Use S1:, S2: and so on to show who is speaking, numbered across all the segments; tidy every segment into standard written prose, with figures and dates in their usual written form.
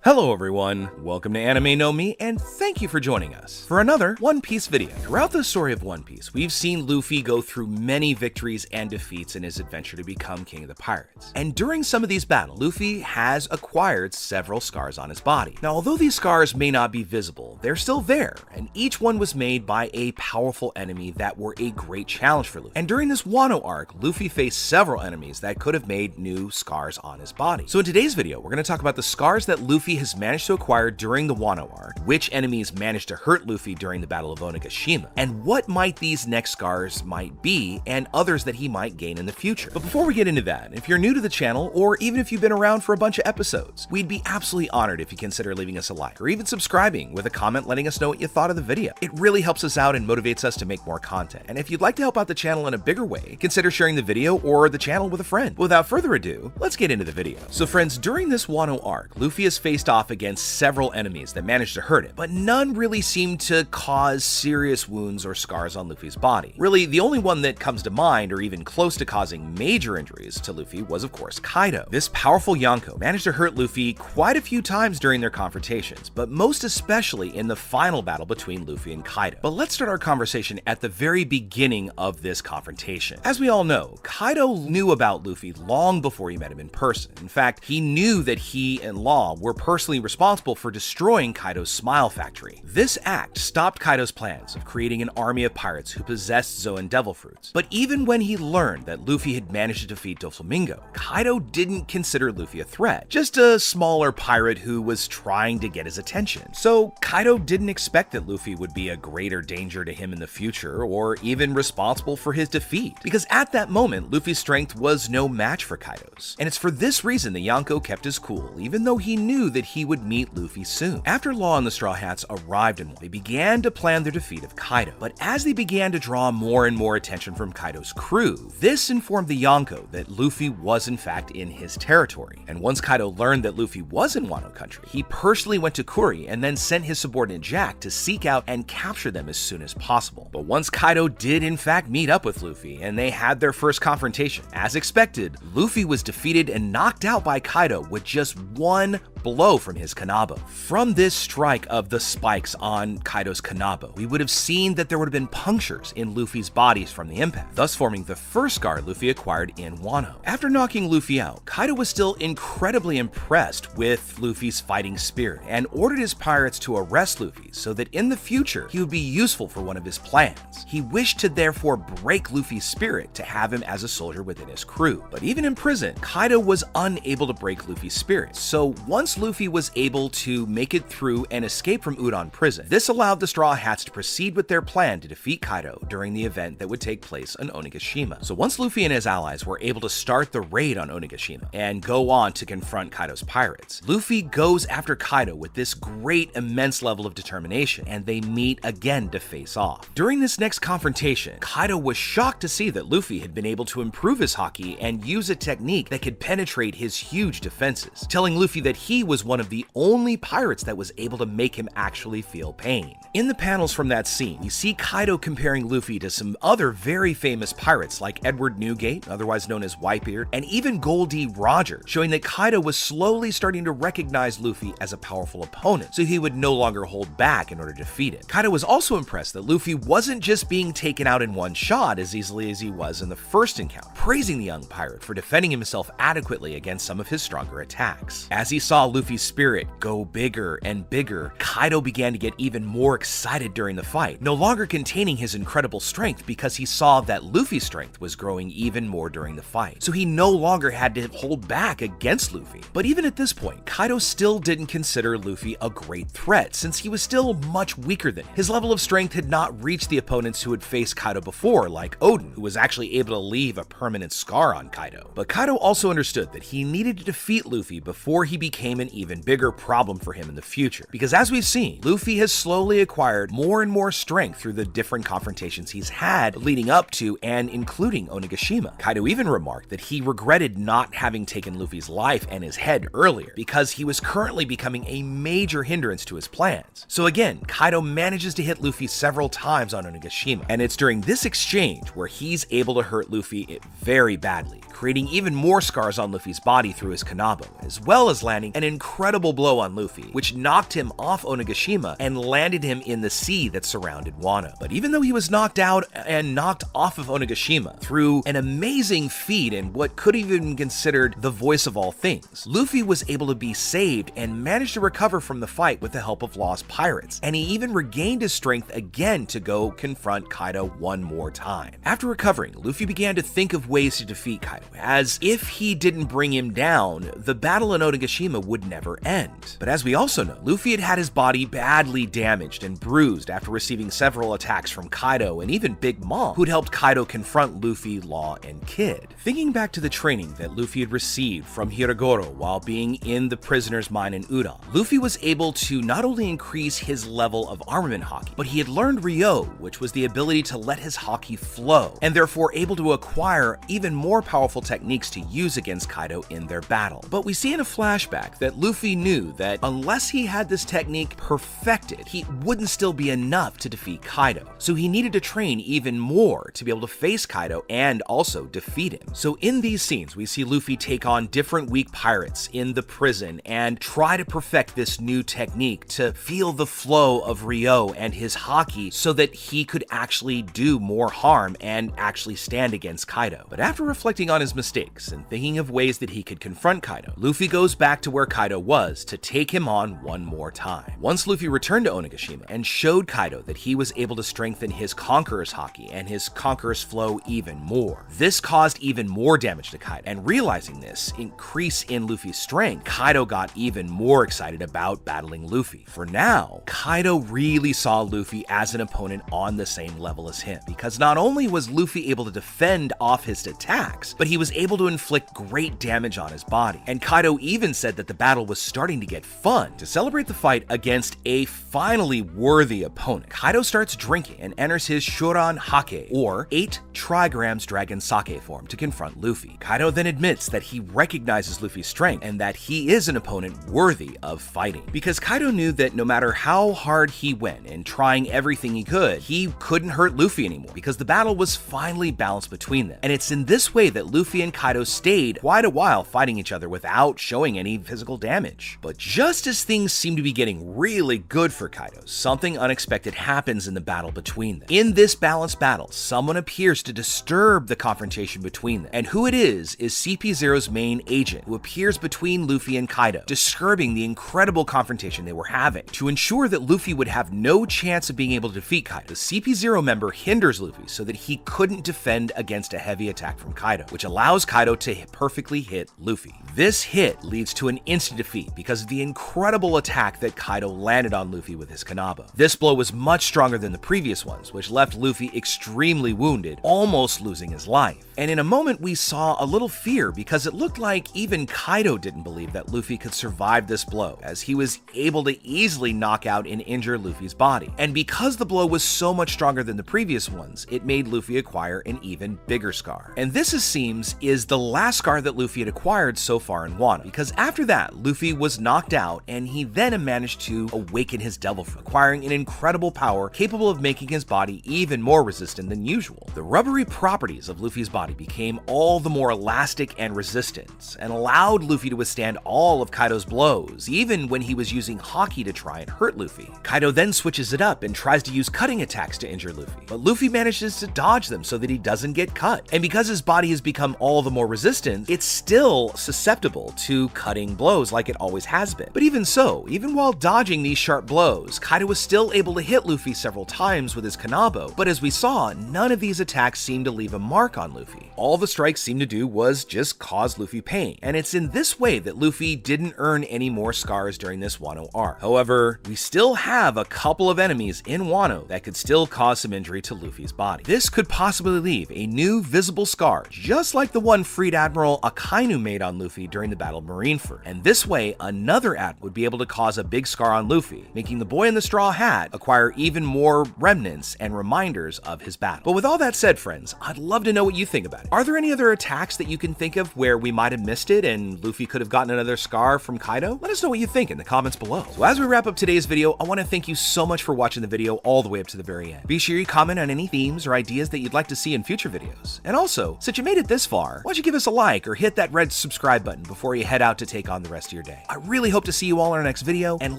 S1: Hello everyone, welcome to Anime No Mi, and thank you for joining us for another One Piece video. Throughout the story of One Piece, we've seen Luffy go through many victories and defeats in his adventure to become King of the Pirates. And during some of these battles, Luffy has acquired several scars on his body. Now, although these scars may not be visible, they're still there, and each one was made by a powerful enemy that were a great challenge for Luffy. And during this Wano arc, Luffy faced several enemies that could have made new scars on his body. So in today's video, we're going to talk about the scars that Luffy has managed to acquire during the Wano arc, which enemies managed to hurt Luffy during the Battle of Onigashima, and what might these next scars might be, and others that he might gain in the future. But before we get into that, if you're new to the channel, or even if you've been around for a bunch of episodes, we'd be absolutely honored if you consider leaving us a like, or even subscribing with a comment letting us know what you thought of the video. It really helps us out and motivates us to make more content. And if you'd like to help out the channel in a bigger way, consider sharing the video or the channel with a friend. Without further ado, let's get into the video. So friends, during this Wano arc, Luffy has faced off against several enemies that managed to hurt him, but none really seemed to cause serious wounds or scars on Luffy's body. Really, the only one that comes to mind or even close to causing major injuries to Luffy was, of course, Kaido. This powerful Yonko managed to hurt Luffy quite a few times during their confrontations, but most especially in the final battle between Luffy and Kaido. But let's start our conversation at the very beginning of this confrontation. As we all know, Kaido knew about Luffy long before he met him in person. In fact, he knew that he and Law were personally responsible for destroying Kaido's Smile Factory. This act stopped Kaido's plans of creating an army of pirates who possessed Zoan Devil Fruits. But even when he learned that Luffy had managed to defeat Doflamingo, Kaido didn't consider Luffy a threat, just a smaller pirate who was trying to get his attention. So Kaido didn't expect that Luffy would be a greater danger to him in the future, or even responsible for his defeat, because at that moment, Luffy's strength was no match for Kaido's. And it's for this reason that Yonko kept his cool, even though he knew that he would meet Luffy soon. After Law and the Straw Hats arrived in Wano, they began to plan their defeat of Kaido. But as they began to draw more and more attention from Kaido's crew, this informed the Yonko that Luffy was in fact in his territory. And once Kaido learned that Luffy was in Wano country, he personally went to Kuri and then sent his subordinate Jack to seek out and capture them as soon as possible. But once Kaido did in fact meet up with Luffy and they had their first confrontation, as expected, Luffy was defeated and knocked out by Kaido with just one blow from his Kanabo. From this strike of the spikes on Kaido's Kanabo, we would have seen that there would have been punctures in Luffy's bodies from the impact, thus forming the first scar Luffy acquired in Wano. After knocking Luffy out, Kaido was still incredibly impressed with Luffy's fighting spirit and ordered his pirates to arrest Luffy so that in the future he would be useful for one of his plans. He wished to therefore break Luffy's spirit to have him as a soldier within his crew. But even in prison, Kaido was unable to break Luffy's spirit. So once Luffy was able to make it through and escape from Udon prison, this allowed the Straw Hats to proceed with their plan to defeat Kaido during the event that would take place on Onigashima. So once Luffy and his allies were able to start the raid on Onigashima and go on to confront Kaido's pirates, Luffy goes after Kaido with this great immense level of determination, and they meet again to face off. During this next confrontation, Kaido was shocked to see that Luffy had been able to improve his haki and use a technique that could penetrate his huge defenses, telling Luffy that he was one of the only pirates that was able to make him actually feel pain. In the panels from that scene, you see Kaido comparing Luffy to some other very famous pirates like Edward Newgate, otherwise known as Whitebeard, and even Goldie Roger, showing that Kaido was slowly starting to recognize Luffy as a powerful opponent, so he would no longer hold back in order to defeat him. Kaido was also impressed that Luffy wasn't just being taken out in one shot as easily as he was in the first encounter, praising the young pirate for defending himself adequately against some of his stronger attacks. As he saw Luffy's spirit go bigger and bigger, Kaido began to get even more excited during the fight, no longer containing his incredible strength because he saw that Luffy's strength was growing even more during the fight. So he no longer had to hold back against Luffy. But even at this point, Kaido still didn't consider Luffy a great threat since he was still much weaker than him. His level of strength had not reached the opponents who had faced Kaido before, like Odin, who was actually able to leave a permanent scar on Kaido. But Kaido also understood that he needed to defeat Luffy before he became an even bigger problem for him in the future. Because as we've seen, Luffy has slowly acquired more and more strength through the different confrontations he's had leading up to and including Onigashima. Kaido even remarked that he regretted not having taken Luffy's life and his head earlier because he was currently becoming a major hindrance to his plans. So again, Kaido manages to hit Luffy several times on Onigashima, and it's during this exchange where he's able to hurt Luffy very badly, creating even more scars on Luffy's body through his Kanabo, as well as landing an incredible blow on Luffy, which knocked him off Onigashima and landed him in the sea that surrounded Wano. But even though he was knocked out and knocked off of Onigashima through an amazing feat and what could have even been considered the voice of all things, Luffy was able to be saved and managed to recover from the fight with the help of lost pirates, and he even regained his strength again to go confront Kaido one more time. After recovering, Luffy began to think of ways to defeat Kaido, as if he didn't bring him down, the battle in Onigashima would never end. But as we also know, Luffy had had his body badly damaged and bruised after receiving several attacks from Kaido and even Big Mom, who'd helped Kaido confront Luffy, Law, and Kid. Thinking back to the training that Luffy had received from Hiragoro while being in the prisoner's mine in Udon, Luffy was able to not only increase his level of armament haki, but he had learned Ryo, which was the ability to let his haki flow, and therefore able to acquire even more powerful techniques to use against Kaido in their battle. But we see in a flashback that Luffy knew that unless he had this technique perfected, he wouldn't still be enough to defeat Kaido. So he needed to train even more to be able to face Kaido and also defeat him. So in these scenes, we see Luffy take on different weak pirates in the prison and try to perfect this new technique to feel the flow of Ryo and his haki so that he could actually do more harm and actually stand against Kaido. But after reflecting on his mistakes and thinking of ways that he could confront Kaido, Luffy goes back to where Kaido was to take him on one more time. Once Luffy returned to Onigashima and showed Kaido that he was able to strengthen his Conqueror's haki and his Conqueror's flow even more, this caused even more damage to Kaido, and realizing this increase in Luffy's strength, Kaido got even more excited about battling Luffy. For now, Kaido really saw Luffy as an opponent on the same level as him, because not only was Luffy able to defend off his attacks, but he was able to inflict great damage on his body. And Kaido even said that the battle was starting to get fun. To celebrate the fight against a finally worthy opponent, Kaido starts drinking and enters his Shoran Hake, or 8 trigrams dragon sake form, to confront Luffy. Kaido then admits that he recognizes Luffy's strength and that he is an opponent worthy of fighting, because Kaido knew that no matter how hard he went in trying everything he couldn't hurt Luffy anymore, because the battle was finally balanced between them. And it's in this way that Luffy and Kaido stayed quite a while fighting each other without showing any physical damage. But just as things seem to be getting really good for Kaido, something unexpected happens in the battle between them. In this balanced battle, someone appears to disturb the confrontation between them, and who it is CP0's main agent, who appears between Luffy and Kaido, disturbing the incredible confrontation they were having. To ensure that Luffy would have no chance of being able to defeat Kaido, the CP0 member hinders Luffy so that he couldn't defend against a heavy attack from Kaido, which allows Kaido to perfectly hit Luffy. This hit leads to an instant defeat because of the incredible attack that Kaido landed on Luffy with his Kanabo. This blow was much stronger than the previous ones, which left Luffy extremely wounded, almost losing his life. And in a moment we saw a little fear, because it looked like even Kaido didn't believe that Luffy could survive this blow, as he was able to easily knock out and injure Luffy's body. And because the blow was so much stronger than the previous ones, it made Luffy acquire an even bigger scar. And this, it seems, is the last scar that Luffy had acquired so far in Wano, because after that, Luffy was knocked out and he then managed to awaken his devil fruit, acquiring an incredible power capable of making his body even more resistant than usual. The rubbery properties of Luffy's body became all the more elastic and resistant, and allowed Luffy to withstand all of Kaido's blows, even when he was using haki to try and hurt Luffy. Kaido then switches it up and tries to use cutting attacks to injure Luffy, but Luffy manages to dodge them so that he doesn't get cut. And because his body has become all the more resistant, it's still susceptible to cutting blows like it always has been. But even so, even while dodging these sharp blows, Kaido was still able to hit Luffy several times with his Kanabo, but as we saw, none of these attacks seemed to leave a mark on Luffy. All the strikes seemed to do was just cause Luffy pain, and it's in this way that Luffy didn't earn any more scars during this Wano arc. However, we still have a couple of enemies in Wano that could still cause some injury to Luffy's body. This could possibly leave a new visible scar, just like the one Freed Admiral Akainu made on Luffy during the Battle of Marineford. And this way, another admiral would be able to cause a big scar on Luffy, making the boy in the straw hat acquire even more remnants and reminders of his battle. But with all that said, friends, I'd love to know what you think about it. Are there any other attacks that you can think of where we might have missed it and Luffy could have gotten another scar from Kaido? Let us know what you think in the comments below. So as we wrap up today's video, I want to thank you so much for watching the video all the way up to the very end. Be sure you comment on any themes or ideas that you'd like to see in future videos. And also, since you made it this far, why don't you give us a like or hit that red subscribe button before you head out to take on the rest of your day. I really hope to see you all in our next video, and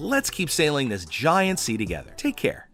S1: let's keep sailing this giant sea together. Take care.